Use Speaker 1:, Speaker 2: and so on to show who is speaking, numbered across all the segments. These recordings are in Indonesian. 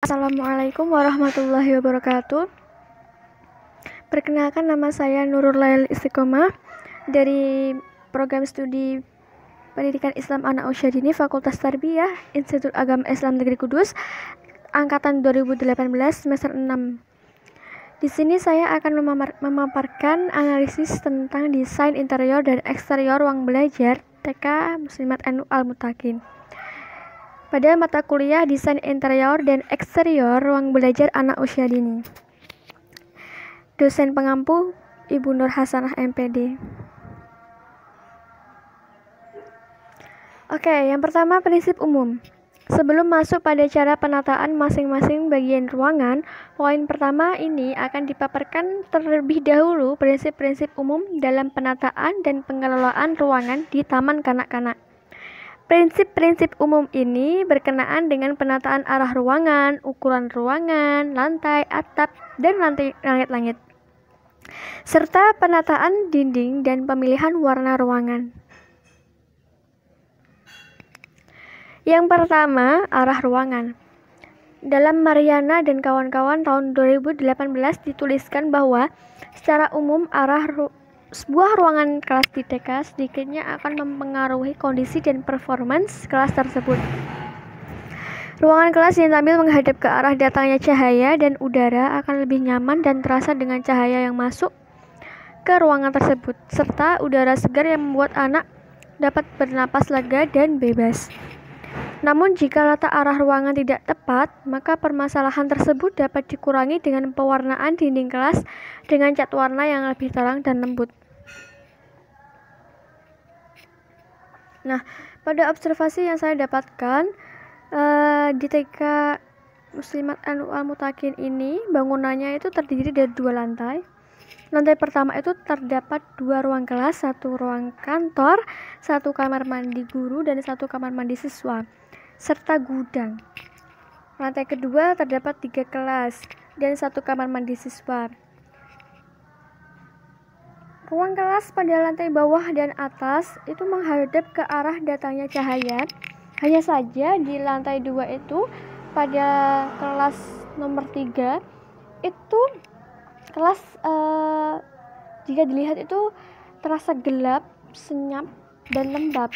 Speaker 1: Assalamualaikum warahmatullahi wabarakatuh. Perkenalkan, nama saya Nurul Lail Istiqomah dari program studi Pendidikan Islam Anak Usia Dini Fakultas Tarbiyah Institut Agama Islam Negeri Kudus angkatan 2018 semester 6. Di sini saya akan memaparkan analisis tentang desain interior dan eksterior ruang belajar TK Muslimat NU Al-Muttaqin. Pada mata kuliah Desain Interior dan Eksterior Ruang Belajar Anak Usia Dini. Dosen pengampu Ibu Nur Hasanah MPD. Oke, yang pertama prinsip umum. Sebelum masuk pada cara penataan masing-masing bagian ruangan, poin pertama ini akan dipaparkan terlebih dahulu prinsip-prinsip umum dalam penataan dan pengelolaan ruangan di taman kanak-kanak. Prinsip-prinsip umum ini berkenaan dengan penataan arah ruangan, ukuran ruangan, lantai, atap, dan lantai langit-langit, serta penataan dinding dan pemilihan warna ruangan. Yang pertama, arah ruangan. Dalam Mariana dan kawan-kawan tahun 2018 dituliskan bahwa secara umum sebuah ruangan kelas di TK sedikitnya akan mempengaruhi kondisi dan performance kelas tersebut. Ruangan kelas yang tampil menghadap ke arah datangnya cahaya dan udara akan lebih nyaman dan terasa dengan cahaya yang masuk ke ruangan tersebut, serta udara segar yang membuat anak dapat bernapas lega dan bebas. Namun jika letak arah ruangan tidak tepat, maka permasalahan tersebut dapat dikurangi dengan pewarnaan dinding kelas dengan cat warna yang lebih terang dan lembut. Nah, pada observasi yang saya dapatkan di TK Muslimat NU Al-Muttaqin ini, bangunannya itu terdiri dari 2 lantai. Lantai pertama itu terdapat 2 ruang kelas, 1 ruang kantor, 1 kamar mandi guru, dan 1 kamar mandi siswa, serta gudang. Lantai kedua terdapat 3 kelas dan 1 kamar mandi siswa. Ruang kelas pada lantai bawah dan atas itu menghadap ke arah datangnya cahaya. Hanya saja di lantai 2 itu pada kelas nomor 3 itu kelas jika dilihat itu terasa gelap, senyap, dan lembab.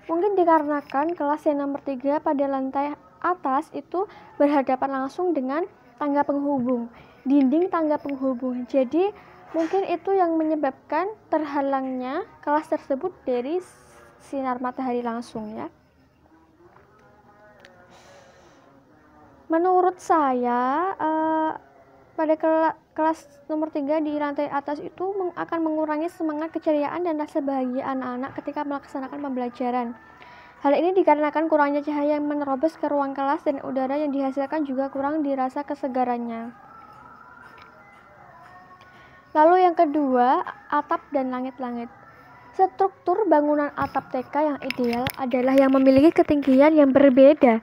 Speaker 1: Mungkin dikarenakan kelas yang nomor 3 pada lantai atas itu berhadapan langsung dengan tangga penghubung, dinding tangga penghubung. Jadi mungkin itu yang menyebabkan terhalangnya kelas tersebut dari sinar matahari langsung ya. Menurut saya pada kelas nomor 3 di lantai atas itu akan mengurangi semangat keceriaan dan rasa bahagia anak-anak ketika melaksanakan pembelajaran. Hal ini dikarenakan kurangnya cahaya yang menerobos ke ruang kelas dan udara yang dihasilkan juga kurang dirasa kesegarannya. Lalu yang kedua, atap dan langit-langit. Struktur bangunan atap TK yang ideal adalah yang memiliki ketinggian yang berbeda.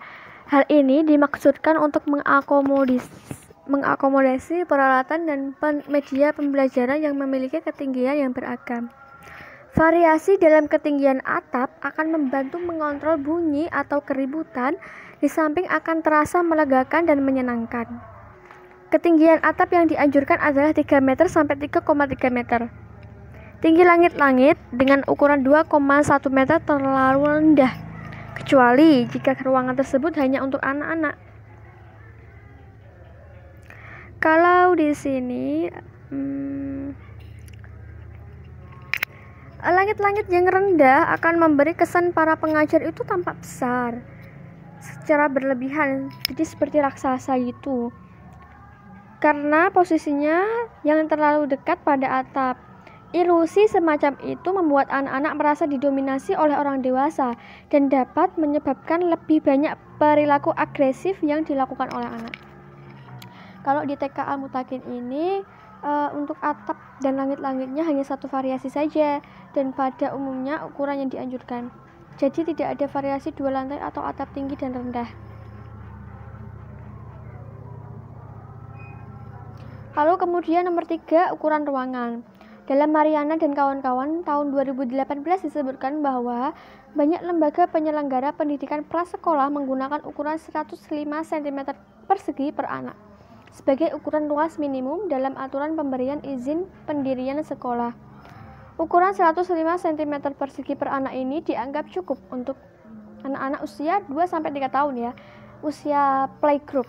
Speaker 1: Hal ini dimaksudkan untuk mengakomodasi peralatan dan media pembelajaran yang memiliki ketinggian yang beragam. Variasi dalam ketinggian atap akan membantu mengontrol bunyi atau keributan, di samping akan terasa melegakan dan menyenangkan. Ketinggian atap yang dianjurkan adalah 3 meter sampai 3,3 meter. Tinggi langit-langit dengan ukuran 2,1 meter terlalu rendah, kecuali jika ruangan tersebut hanya untuk anak-anak. Kalau di sini langit-langit yang rendah akan memberi kesan para pengajar itu tampak besar secara berlebihan, jadi seperti raksasa gitu, karena posisinya yang terlalu dekat pada atap. Ilusi semacam itu membuat anak-anak merasa didominasi oleh orang dewasa dan dapat menyebabkan lebih banyak perilaku agresif yang dilakukan oleh anak. Kalau di TK Al-Muttaqin ini untuk atap dan langit-langitnya hanya 1 variasi saja, dan pada umumnya ukuran yang dianjurkan. Jadi tidak ada variasi 2 lantai atau atap tinggi dan rendah. Lalu kemudian nomor 3, ukuran ruangan. Dalam Mariana dan kawan-kawan tahun 2018 disebutkan bahwa banyak lembaga penyelenggara pendidikan prasekolah menggunakan ukuran 105 cm persegi per anak sebagai ukuran luas minimum dalam aturan pemberian izin pendirian sekolah. Ukuran 105 cm persegi per anak ini dianggap cukup untuk anak-anak usia 2-3 tahun ya, usia playgroup.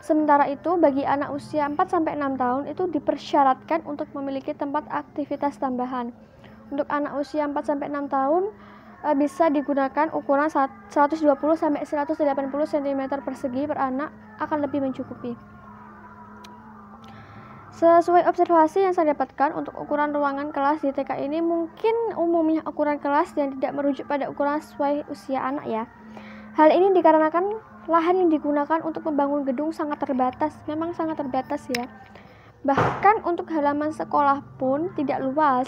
Speaker 1: Sementara itu bagi anak usia 4-6 tahun itu dipersyaratkan untuk memiliki tempat aktivitas tambahan. Untuk anak usia 4-6 tahun bisa digunakan ukuran 120-180 cm persegi per anak akan lebih mencukupi. Sesuai observasi yang saya dapatkan untuk ukuran ruangan kelas di TK ini mungkin umumnya ukuran kelas yang tidak merujuk pada ukuran sesuai usia anak ya. Hal ini dikarenakan lahan yang digunakan untuk membangun gedung sangat terbatas, memang sangat terbatas ya. Bahkan untuk halaman sekolah pun tidak luas.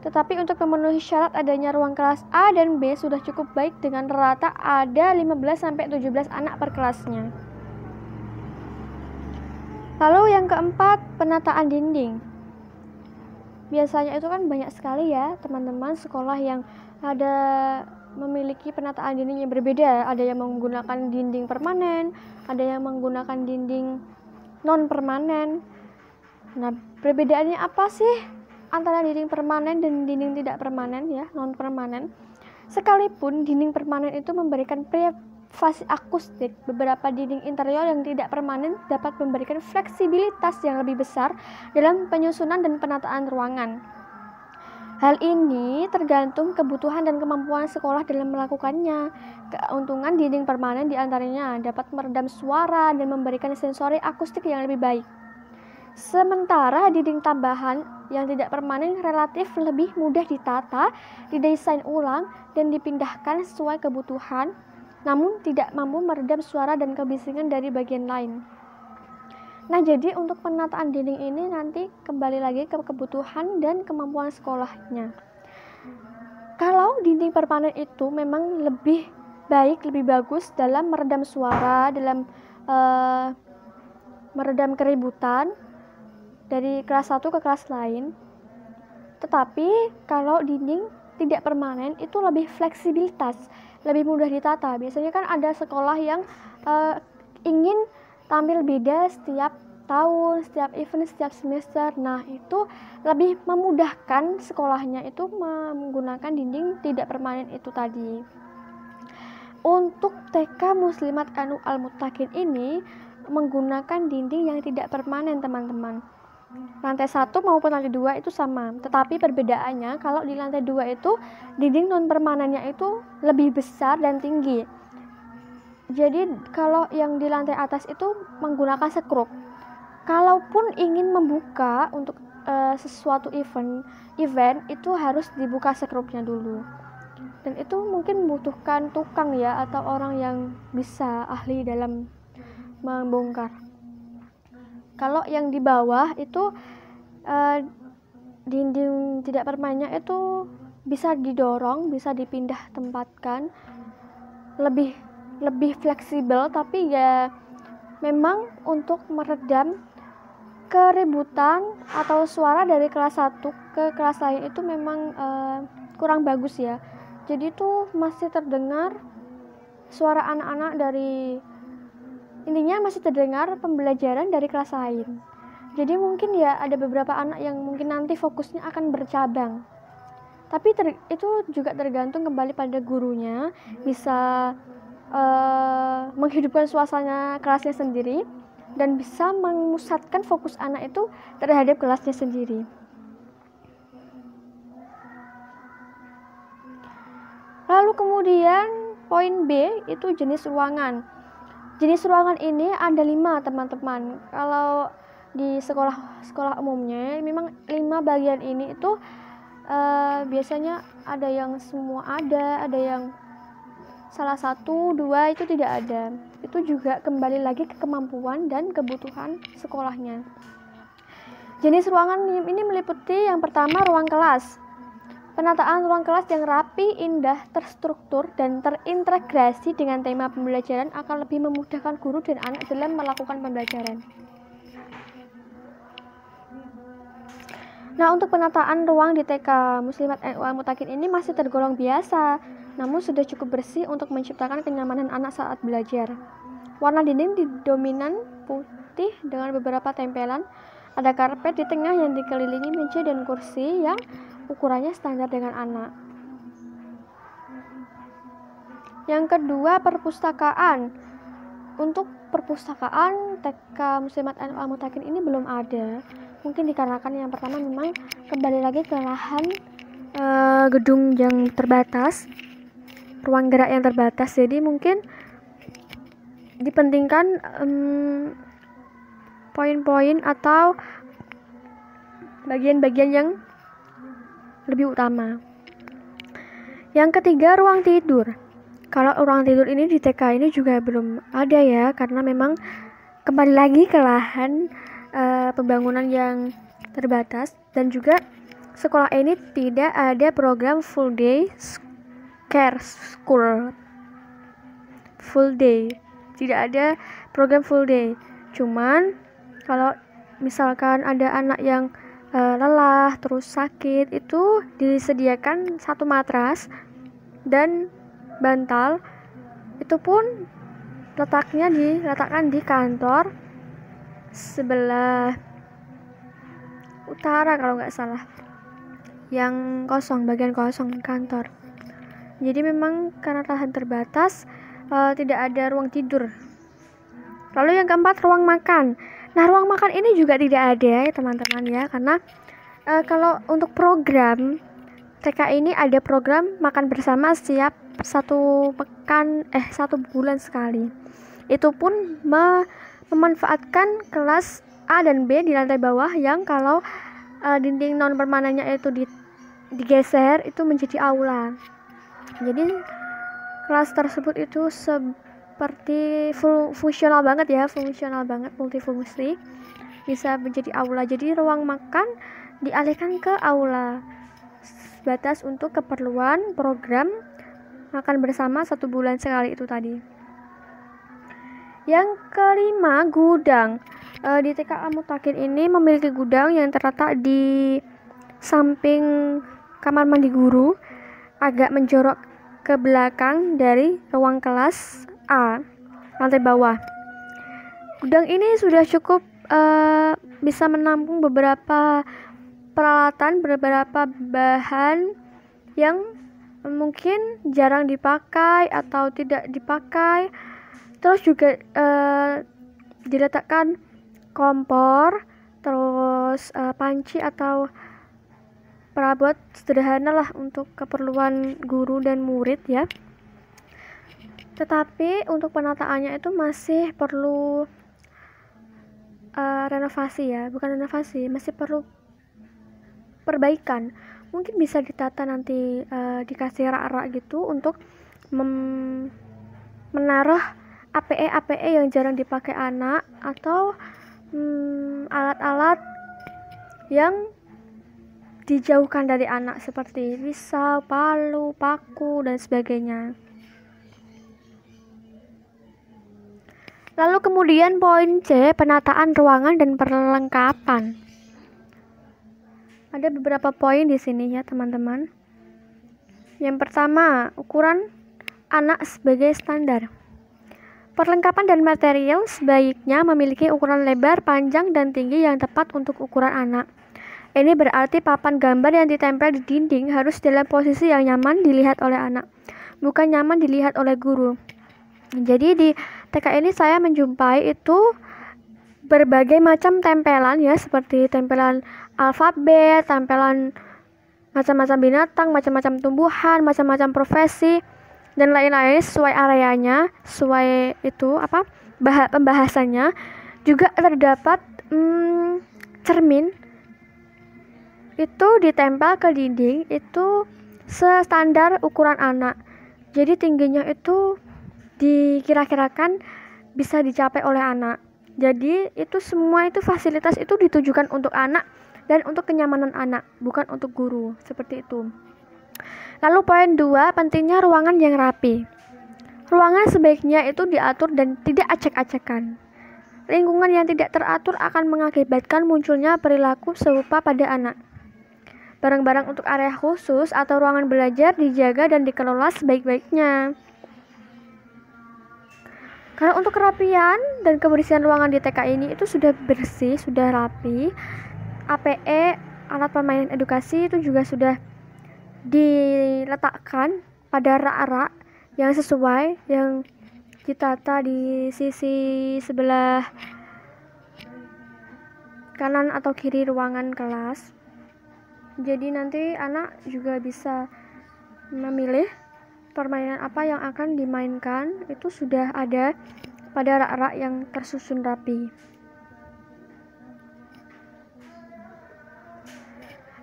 Speaker 1: Tetapi untuk memenuhi syarat adanya ruang kelas A dan B sudah cukup baik dengan rata ada 15-17 anak per kelasnya. Lalu yang keempat, penataan dinding. Biasanya itu kan banyak sekali ya teman-teman sekolah yang ada memiliki penataan dinding yang berbeda. Ada yang menggunakan dinding permanen, ada yang menggunakan dinding non permanen. Nah, perbedaannya apa sih antara dinding permanen dan dinding tidak permanen ya, non permanen? Sekalipun dinding permanen itu memberikan privasi akustik, beberapa dinding interior yang tidak permanen dapat memberikan fleksibilitas yang lebih besar dalam penyusunan dan penataan ruangan. Hal ini tergantung kebutuhan dan kemampuan sekolah dalam melakukannya. Keuntungan dinding permanen diantaranya dapat meredam suara dan memberikan sensori akustik yang lebih baik. Sementara dinding tambahan yang tidak permanen relatif lebih mudah ditata, didesain ulang, dan dipindahkan sesuai kebutuhan, namun tidak mampu meredam suara dan kebisingan dari bagian lain. Nah, jadi untuk penataan dinding ini nanti kembali lagi ke kebutuhan dan kemampuan sekolahnya. Kalau dinding permanen itu memang lebih baik, lebih bagus dalam meredam suara, dalam meredam keributan dari kelas 1 ke kelas lain. Tetapi kalau dinding tidak permanen itu lebih fleksibilitas, lebih mudah ditata. Biasanya kan ada sekolah yang ingin tampil beda setiap tahun, setiap event, setiap semester. Nah, itu lebih memudahkan sekolahnya itu menggunakan dinding tidak permanen itu tadi. Untuk TK Muslimat Anu Al-Muttaqin ini menggunakan dinding yang tidak permanen, teman-teman. Lantai 1 maupun lantai 2 itu sama, tetapi perbedaannya kalau di lantai 2 itu dinding non permanennya itu lebih besar dan tinggi. Jadi kalau yang di lantai atas itu menggunakan sekrup. Kalaupun ingin membuka untuk sesuatu event itu harus dibuka sekrupnya dulu. Dan itu mungkin membutuhkan tukang ya, atau orang yang bisa ahli dalam membongkar. Kalau yang di bawah itu dinding tidak permanennya itu bisa didorong, bisa dipindah tempatkan, lebih fleksibel, tapi ya memang untuk meredam keributan atau suara dari kelas 1 ke kelas lain itu memang kurang bagus ya. Jadi itu masih terdengar suara anak-anak dari, intinya masih terdengar pembelajaran dari kelas lain. Jadi mungkin ya ada beberapa anak yang mungkin nanti fokusnya akan bercabang. Tapi itu juga tergantung kembali pada gurunya, bisa menghidupkan suasana kelasnya sendiri dan bisa memusatkan fokus anak itu terhadap kelasnya sendiri. Lalu kemudian poin B itu jenis ruangan. Jenis ruangan ini ada 5, teman-teman. Kalau di sekolah umumnya memang 5 bagian ini itu biasanya ada yang semua ada yang salah 1, 2 itu tidak ada. Itu juga kembali lagi ke kemampuan dan kebutuhan sekolahnya. Jenis ruangan ini meliputi yang pertama ruang kelas. Penataan ruang kelas yang rapi, indah, terstruktur, dan terintegrasi dengan tema pembelajaran akan lebih memudahkan guru dan anak dalam melakukan pembelajaran. Nah, untuk penataan ruang di TK Muslimat Anu Al-Muttaqin ini masih tergolong biasa, namun sudah cukup bersih untuk menciptakan kenyamanan anak saat belajar. Warna dinding didominan putih dengan beberapa tempelan. Ada karpet di tengah yang dikelilingi meja dan kursi yang ukurannya standar dengan anak. Yang kedua, perpustakaan. Untuk perpustakaan TK Muslimat Al-Mutakin ini belum ada. Mungkin dikarenakan yang pertama memang kembali lagi ke lahan gedung yang terbatas, ruang gerak yang terbatas. Jadi mungkin dipentingkan poin-poin atau bagian-bagian yang lebih utama. Yang ketiga, ruang tidur. Kalau ruang tidur ini di TK ini juga belum ada ya, karena memang kembali lagi ke lahan pembangunan yang terbatas, dan juga sekolah ini tidak ada program full day care school. Full day, tidak ada program full day. Cuman kalau misalkan ada anak yang lelah terus sakit, itu disediakan satu matras dan bantal. Itu pun diletakkan di kantor sebelah utara kalau nggak salah, yang kosong, bagian kosong kantor. Jadi memang karena lahan terbatas, tidak ada ruang tidur. Lalu yang keempat, ruang makan. Nah, ruang makan ini juga tidak ada ya teman-teman ya, karena kalau untuk program TK ini ada program makan bersama setiap satu bulan sekali. Itu pun memanfaatkan kelas A dan B di lantai bawah, yang kalau dinding non permanennya itu digeser itu menjadi aula. Jadi kelas tersebut itu seperti fungsional banget, multifungsi, bisa menjadi aula. Jadi ruang makan dialihkan ke aula, batas untuk keperluan program makan bersama 1 bulan sekali itu tadi. Yang kelima, gudang. Di TK Al-Mutakin ini memiliki gudang yang terletak di samping kamar mandi guru, agak menjorok ke belakang dari ruang kelas A, lantai bawah. Gudang ini sudah cukup bisa menampung beberapa peralatan, beberapa bahan yang mungkin jarang dipakai atau tidak dipakai. Terus juga diletakkan kompor, terus panci atau perabot sederhana lah untuk keperluan guru dan murid ya. Tetapi untuk penataannya itu masih perlu renovasi ya, masih perlu perbaikan. Mungkin bisa ditata nanti, dikasih rak-rak gitu untuk menaruh APE yang jarang dipakai anak, atau alat-alat yang dijauhkan dari anak seperti pisau, palu, paku, dan sebagainya. Lalu kemudian poin C, penataan ruangan dan perlengkapan. Ada beberapa poin di sini ya teman-teman. Yang pertama, ukuran anak sebagai standar. Perlengkapan dan material sebaiknya memiliki ukuran lebar, panjang, dan tinggi yang tepat untuk ukuran anak. Ini berarti papan gambar yang ditempel di dinding harus dalam posisi yang nyaman dilihat oleh anak, bukan nyaman dilihat oleh guru. Jadi di TK ini saya menjumpai itu berbagai macam tempelan ya, seperti tempelan alfabet, tempelan macam-macam binatang, macam-macam tumbuhan, macam-macam profesi, dan lain-lain sesuai areanya, sesuai itu pembahasannya. Juga terdapat cermin itu ditempel ke dinding, itu standar ukuran anak. Jadi tingginya itu dikira-kirakan bisa dicapai oleh anak. Jadi itu semua itu fasilitas itu ditujukan untuk anak dan untuk kenyamanan anak, bukan untuk guru, seperti itu. Lalu poin 2, pentingnya ruangan yang rapi. Ruangan sebaiknya itu diatur dan tidak acak-acakan. Lingkungan yang tidak teratur akan mengakibatkan munculnya perilaku serupa pada anak. Barang-barang untuk area khusus atau ruangan belajar dijaga dan dikelola sebaik-baiknya. Karena untuk kerapian dan kebersihan ruangan di TK ini itu sudah bersih, sudah rapi. APE, alat permainan edukasi, itu juga sudah diletakkan pada rak-rak yang sesuai, yang ditata di sisi sebelah kanan atau kiri ruangan kelas. Jadi nanti anak juga bisa memilih permainan apa yang akan dimainkan, itu sudah ada pada rak-rak yang tersusun rapi.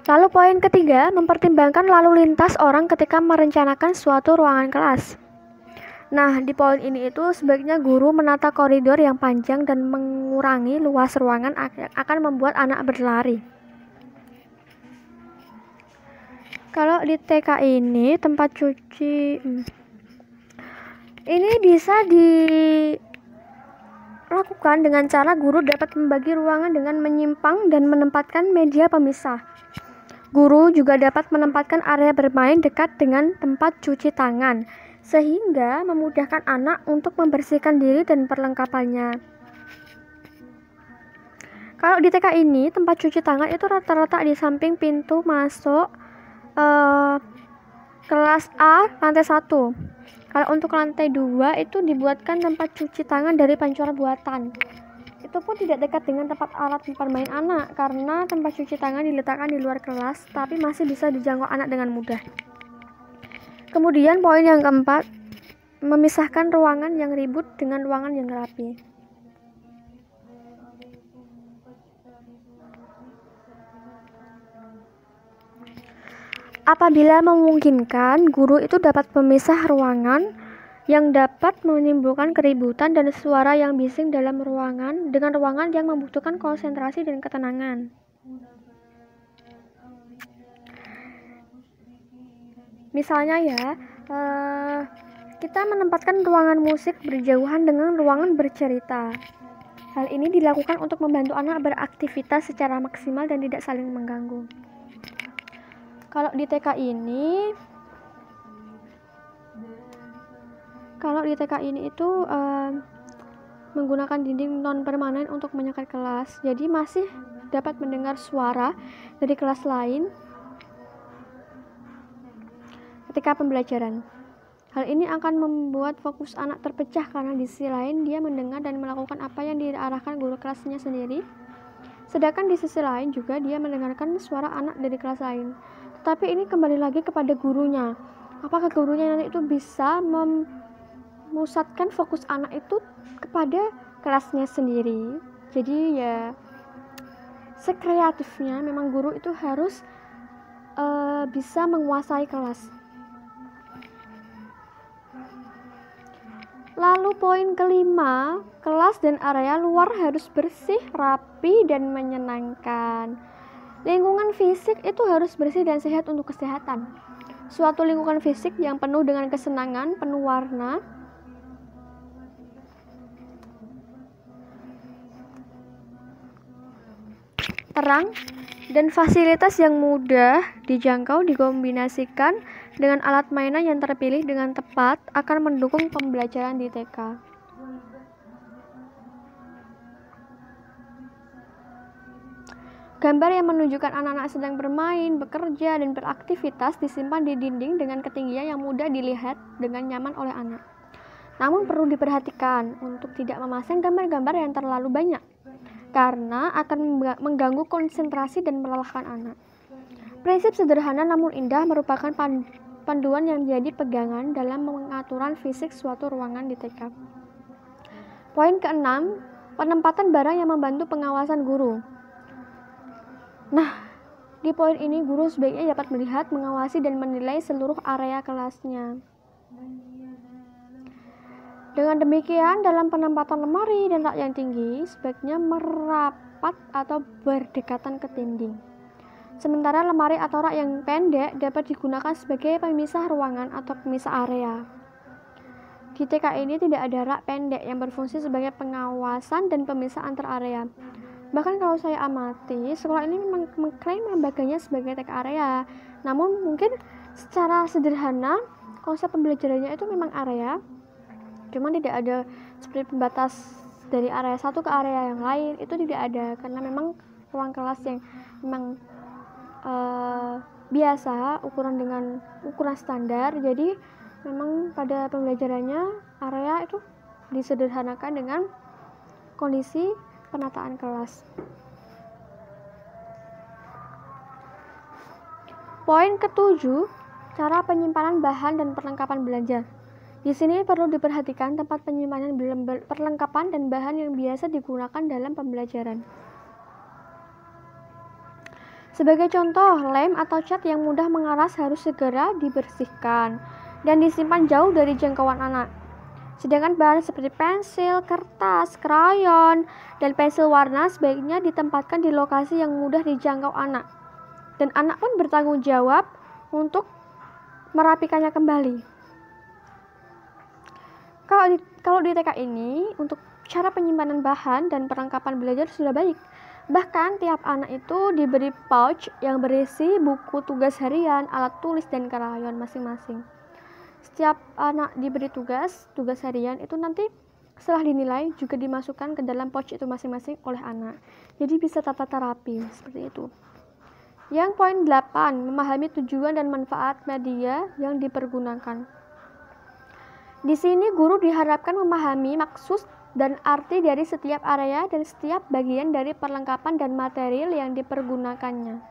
Speaker 1: Lalu poin ketiga, mempertimbangkan lalu lintas orang ketika merencanakan suatu ruangan kelas. Nah, di poin ini itu sebaiknya guru menata koridor yang panjang dan mengurangi luas ruangan akan membuat anak berlari. Kalau di TK ini tempat cuci ini bisa dilakukan dengan cara guru dapat membagi ruangan dengan menyimpang dan menempatkan media pemisah. Guru juga dapat menempatkan area bermain dekat dengan tempat cuci tangan, sehingga memudahkan anak untuk membersihkan diri dan perlengkapannya. Kalau di TK ini, tempat cuci tangan itu rata-rata di samping pintu masuk kelas A lantai 1. Kalau untuk lantai 2 itu dibuatkan tempat cuci tangan dari pancor buatan. Itu pun tidak dekat dengan tempat alat bermain anak, karena tempat cuci tangan diletakkan di luar kelas, tapi masih bisa dijangkau anak dengan mudah. Kemudian poin yang keempat, memisahkan ruangan yang ribut dengan ruangan yang rapi. Apabila memungkinkan, guru itu dapat memisah ruangan yang dapat menimbulkan keributan dan suara yang bising dalam ruangan dengan ruangan yang membutuhkan konsentrasi dan ketenangan. Misalnya ya, kita menempatkan ruangan musik berjauhan dengan ruangan bercerita. Hal ini dilakukan untuk membantu anak beraktivitas secara maksimal dan tidak saling mengganggu. Kalau di TK ini itu menggunakan dinding non permanen untuk menyekat kelas, jadi masih dapat mendengar suara dari kelas lain ketika pembelajaran. Hal ini akan membuat fokus anak terpecah karena di sisi lain dia mendengar dan melakukan apa yang diarahkan guru kelasnya sendiri, sedangkan di sisi lain juga dia mendengarkan suara anak dari kelas lain. Tetapi ini kembali lagi kepada gurunya. Apakah gurunya nanti itu bisa memusatkan fokus anak itu kepada kelasnya sendiri? Jadi ya sekreatifnya memang guru itu harus bisa menguasai kelas. Lalu poin kelima, kelas dan area luar harus bersih, rapi, dan menyenangkan. Lingkungan fisik itu harus bersih dan sehat untuk kesehatan. Suatu lingkungan fisik yang penuh dengan kesenangan, penuh warna, terang, dan fasilitas yang mudah dijangkau dikombinasikan dengan alat mainan yang terpilih dengan tepat akan mendukung pembelajaran di TK. Gambar yang menunjukkan anak-anak sedang bermain, bekerja, dan beraktivitas disimpan di dinding dengan ketinggian yang mudah dilihat dengan nyaman oleh anak. Namun perlu diperhatikan untuk tidak memasang gambar-gambar yang terlalu banyak, karena akan mengganggu konsentrasi dan melelahkan anak. Prinsip sederhana namun indah merupakan panduan yang jadi pegangan dalam pengaturan fisik suatu ruangan di TK. Poin keenam, penempatan barang yang membantu pengawasan guru. Nah, di poin ini guru sebaiknya dapat melihat, mengawasi, dan menilai seluruh area kelasnya. Dengan demikian, dalam penempatan lemari dan rak yang tinggi, sebaiknya merapat atau berdekatan ke dinding. Sementara lemari atau rak yang pendek dapat digunakan sebagai pemisah ruangan atau pemisah area. Di TK ini tidak ada rak pendek yang berfungsi sebagai pengawasan dan pemisah antar area. Bahkan kalau saya amati, sekolah ini memang mengklaim lembaganya sebagai TK area. Namun mungkin secara sederhana, konsep pembelajarannya itu memang area, cuman tidak ada seperti pembatas dari area satu ke area yang lain itu tidak ada, karena memang ruang kelas yang memang biasa dengan ukuran standar. Jadi memang pada pembelajarannya area itu disederhanakan dengan kondisi penataan kelas. Poin ke-7, cara penyimpanan bahan dan perlengkapan belajar. Di sini perlu diperhatikan tempat penyimpanan perlengkapan dan bahan yang biasa digunakan dalam pembelajaran. Sebagai contoh, lem atau cat yang mudah mengeras harus segera dibersihkan dan disimpan jauh dari jangkauan anak. Sedangkan bahan seperti pensil, kertas, krayon, dan pensil warna sebaiknya ditempatkan di lokasi yang mudah dijangkau anak. Dan anak pun bertanggung jawab untuk merapikannya kembali. Kalau di TK ini, untuk cara penyimpanan bahan dan perlengkapan belajar sudah baik. Bahkan tiap anak itu diberi pouch yang berisi buku tugas harian, alat tulis, dan krayon masing-masing. Setiap anak diberi tugas harian itu nanti setelah dinilai juga dimasukkan ke dalam pouch itu masing-masing oleh anak. Jadi bisa tertata rapi seperti itu. Yang poin 8, memahami tujuan dan manfaat media yang dipergunakan. Di sini guru diharapkan memahami maksud dan arti dari setiap area dan setiap bagian dari perlengkapan dan material yang dipergunakannya.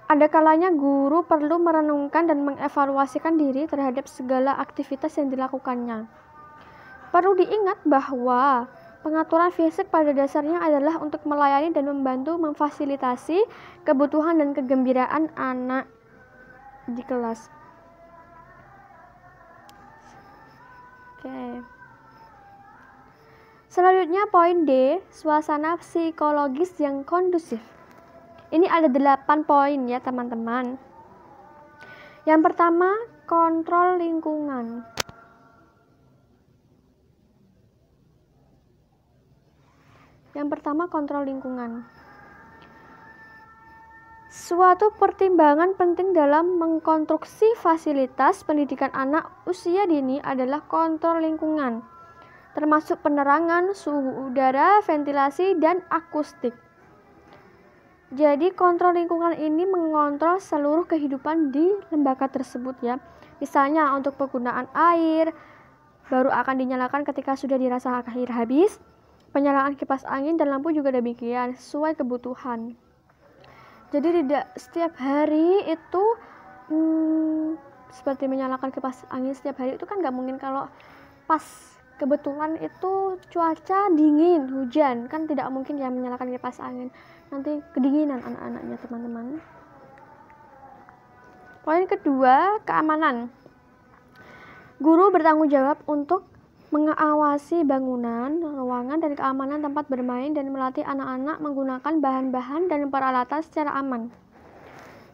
Speaker 1: Ada kalanya guru perlu merenungkan dan mengevaluasikan diri terhadap segala aktivitas yang dilakukannya. Perlu diingat bahwa pengaturan fisik pada dasarnya adalah untuk melayani dan membantu memfasilitasi kebutuhan dan kegembiraan anak di kelas. Oke. Selanjutnya poin D, suasana psikologis yang kondusif. Ini ada 8 poin ya teman-teman. Yang pertama, kontrol lingkungan. Suatu pertimbangan penting dalam mengkonstruksi fasilitas pendidikan anak usia dini adalah kontrol lingkungan, termasuk penerangan, suhu udara, ventilasi, dan akustik. Jadi kontrol lingkungan ini mengontrol seluruh kehidupan di lembaga tersebut ya. Misalnya untuk penggunaan air baru akan dinyalakan ketika sudah dirasa air habis. Penyalaan kipas angin dan lampu juga demikian sesuai kebutuhan. Jadi tidak setiap hari itu seperti menyalakan kipas angin setiap hari itu kan nggak mungkin. Kalau pas kebetulan itu cuaca dingin, hujan, kan tidak mungkin ya menyalakan kipas angin, nanti kedinginan anak-anaknya teman-teman. Poin kedua, keamanan. Guru bertanggung jawab untuk mengawasi bangunan, ruangan, dan keamanan tempat bermain dan melatih anak-anak menggunakan bahan-bahan dan peralatan secara aman.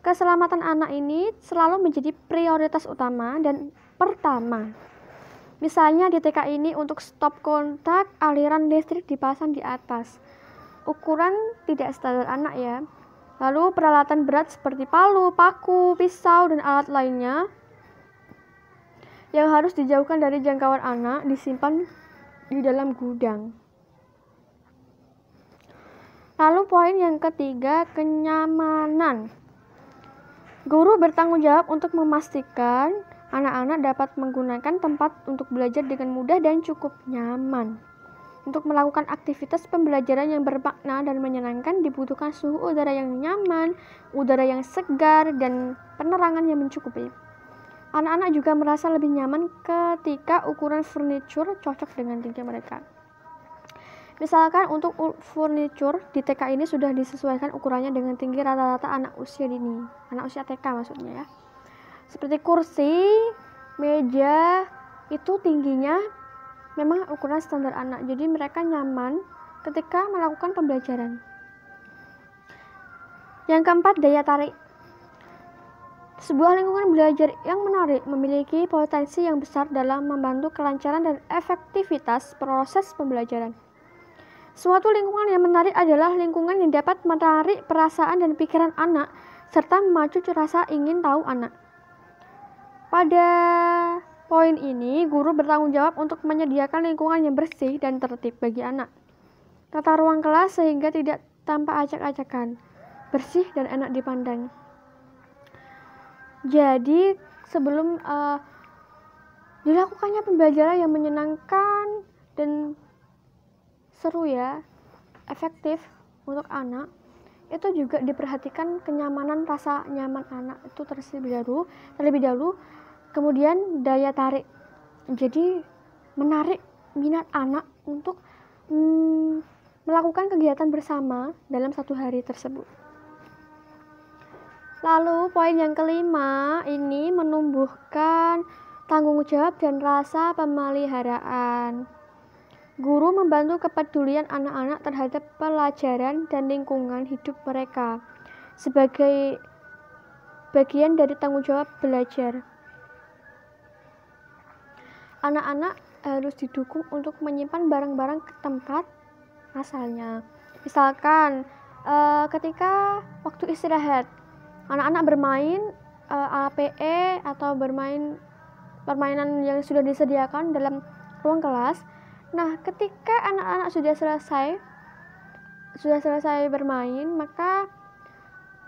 Speaker 1: Keselamatan anak ini selalu menjadi prioritas utama dan pertama. Misalnya di TK ini untuk stop kontak aliran listrik dipasang di atas. Ukuran tidak standar anak ya. Lalu peralatan berat seperti palu, paku, pisau, dan alat lainnya yang harus dijauhkan dari jangkauan anak disimpan di dalam gudang. Lalu poin yang ketiga, kenyamanan. Guru bertanggung jawab untuk memastikan anak-anak dapat menggunakan tempat untuk belajar dengan mudah dan cukup nyaman. Untuk melakukan aktivitas pembelajaran yang bermakna dan menyenangkan dibutuhkan suhu udara yang nyaman, udara yang segar, dan penerangan yang mencukupi. Anak-anak juga merasa lebih nyaman ketika ukuran furniture cocok dengan tinggi mereka. Misalkan untuk furniture di TK ini sudah disesuaikan ukurannya dengan tinggi rata-rata anak usia dini, anak usia TK maksudnya ya. Seperti kursi, meja, itu tingginya memang ukuran standar anak, jadi mereka nyaman ketika melakukan pembelajaran. Yang keempat, daya tarik. Sebuah lingkungan belajar yang menarik memiliki potensi yang besar dalam membantu kelancaran dan efektivitas proses pembelajaran. Suatu lingkungan yang menarik adalah lingkungan yang dapat menarik perasaan dan pikiran anak serta memacu rasa ingin tahu anak. Pada poin ini, guru bertanggung jawab untuk menyediakan lingkungan yang bersih dan tertib bagi anak. Tata ruang kelas sehingga tidak tampak acak-acakan, bersih dan enak dipandang. Jadi sebelum dilakukannya pembelajaran yang menyenangkan dan seru ya, efektif untuk anak, itu juga diperhatikan kenyamanan, rasa nyaman anak itu terlebih dahulu, kemudian daya tarik. Jadi menarik minat anak untuk melakukan kegiatan bersama dalam satu hari tersebut. Lalu poin yang kelima ini menumbuhkan tanggung jawab dan rasa pemeliharaan. Guru membantu kepedulian anak-anak terhadap pelajaran dan lingkungan hidup mereka sebagai bagian dari tanggung jawab belajar. Anak-anak harus didukung untuk menyimpan barang-barang ke tempat asalnya. Misalkan ketika waktu istirahat, anak-anak bermain APE atau bermain permainan yang sudah disediakan dalam ruang kelas. Nah, ketika anak-anak sudah selesai bermain, maka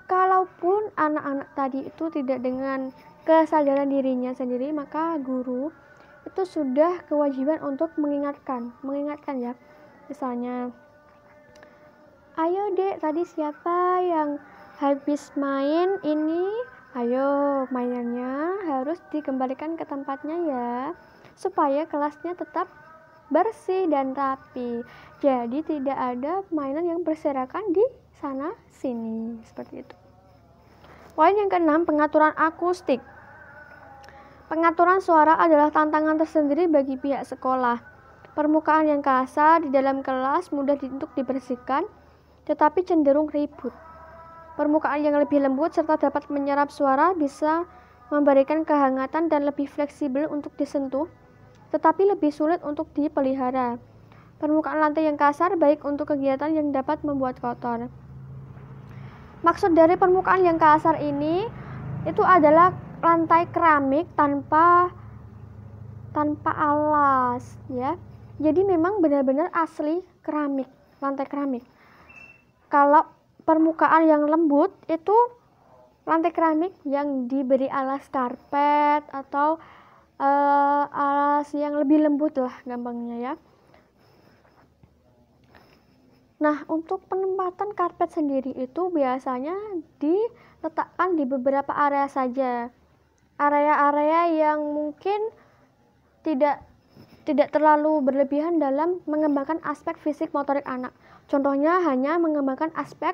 Speaker 1: kalaupun anak-anak tadi itu tidak dengan kesadaran dirinya sendiri, maka guru itu sudah kewajiban untuk mengingatkan ya. Misalnya, ayo dek, tadi siapa yang habis main ini? Ayo, mainannya harus dikembalikan ke tempatnya ya, supaya kelasnya tetap bersih dan rapi. Jadi tidak ada mainan yang berserakan di sana sini, seperti itu. Poin yang keenam, pengaturan akustik. Pengaturan suara adalah tantangan tersendiri bagi pihak sekolah. Permukaan yang kasar di dalam kelas mudah untuk dibersihkan, tetapi cenderung ribut. Permukaan yang lebih lembut serta dapat menyerap suara bisa memberikan kehangatan dan lebih fleksibel untuk disentuh, tetapi lebih sulit untuk dipelihara. Permukaan lantai yang kasar baik untuk kegiatan yang dapat membuat kotor. Maksud dari permukaan yang kasar ini itu adalah lantai keramik tanpa alas ya. Jadi memang benar-benar asli keramik, lantai keramik. Kalau permukaan yang lembut itu lantai keramik yang diberi alas karpet atau alas yang lebih lembut lah gampangnya ya. Nah, untuk penempatan karpet sendiri itu biasanya diletakkan di beberapa area saja. Area-area yang mungkin tidak terlalu berlebihan dalam mengembangkan aspek fisik motorik anak. Contohnya hanya mengembangkan aspek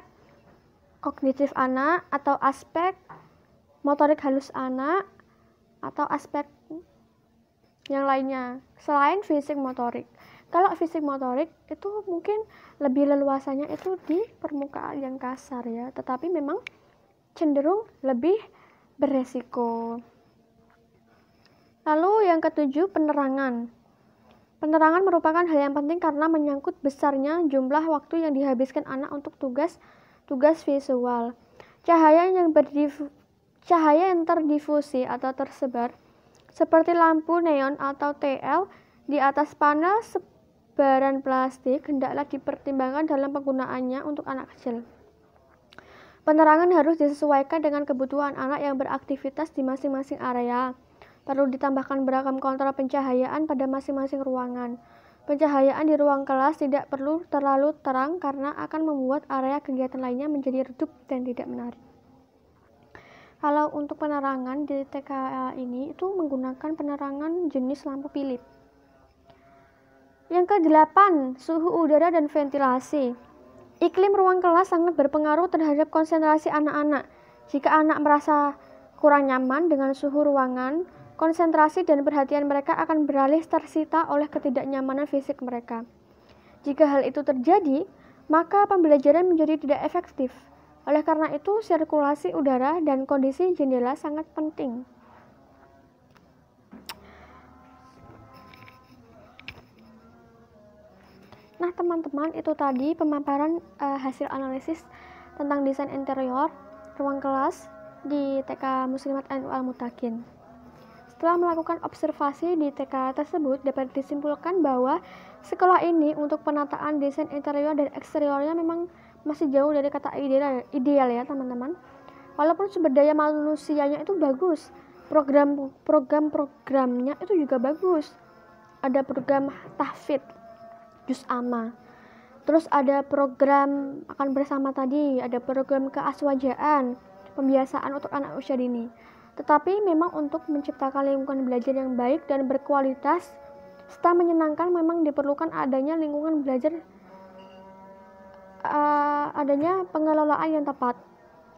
Speaker 1: kognitif anak atau aspek motorik halus anak atau aspek yang lainnya selain fisik motorik. Kalau fisik motorik itu mungkin lebih leluasanya itu di permukaan yang kasar ya, tetapi memang cenderung lebih beresiko. Lalu yang ketujuh, penerangan. Penerangan merupakan hal yang penting karena menyangkut besarnya jumlah waktu yang dihabiskan anak untuk tugas visual. Cahaya yang terdifusi atau tersebar seperti lampu neon atau TL di atas panel sebaran plastik hendaklah dipertimbangkan dalam penggunaannya untuk anak kecil. Penerangan harus disesuaikan dengan kebutuhan anak yang beraktivitas di masing-masing area. Perlu ditambahkan beragam kontrol pencahayaan pada masing-masing ruangan. Pencahayaan di ruang kelas tidak perlu terlalu terang karena akan membuat area kegiatan lainnya menjadi redup dan tidak menarik. Kalau untuk penerangan di TKA ini itu menggunakan penerangan jenis lampu Philips. Yang ke-8, suhu udara dan ventilasi. Iklim ruang kelas sangat berpengaruh terhadap konsentrasi anak-anak. Jika anak merasa kurang nyaman dengan suhu ruangan, konsentrasi dan perhatian mereka akan beralih tersita oleh ketidaknyamanan fisik mereka. Jika hal itu terjadi, maka pembelajaran menjadi tidak efektif. Oleh karena itu, sirkulasi udara dan kondisi jendela sangat penting. Nah, teman-teman, itu tadi pemaparan hasil analisis tentang desain interior ruang kelas di TK Muslimat Ainul Al-Mutakin. Setelah melakukan observasi di TK tersebut, dapat disimpulkan bahwa sekolah ini untuk penataan desain interior dan eksteriornya memang masih jauh dari kata ideal ya teman-teman. Walaupun sumber daya manusianya itu bagus, program-programnya itu juga bagus. Ada program tahfidz juz amma, terus ada program akan bersama tadi, ada program keaswajaan, pembiasaan untuk anak usia dini. Tetapi memang untuk menciptakan lingkungan belajar yang baik dan berkualitas serta menyenangkan memang diperlukan adanya lingkungan belajar, adanya pengelolaan yang tepat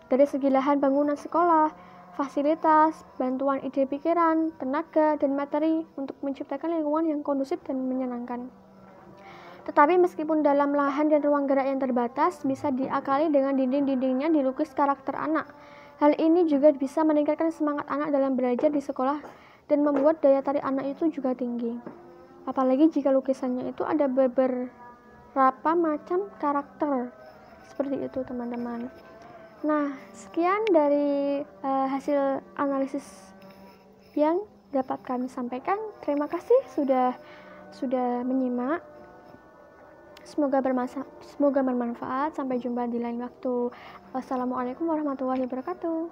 Speaker 1: dari segi lahan bangunan sekolah, fasilitas, bantuan ide pikiran, tenaga, dan materi untuk menciptakan lingkungan yang kondusif dan menyenangkan. Tetapi meskipun dalam lahan dan ruang gerak yang terbatas, bisa diakali dengan dinding-dindingnya dilukis karakter anak. Hal ini juga bisa meningkatkan semangat anak dalam belajar di sekolah dan membuat daya tarik anak itu juga tinggi. Apalagi jika lukisannya itu ada beberapa macam karakter. Seperti itu teman-teman. Nah, sekian dari hasil analisis yang dapat kami sampaikan. Terima kasih sudah menyimak. Semoga bermanfaat. Sampai jumpa di lain waktu. Wassalamualaikum warahmatullahi wabarakatuh.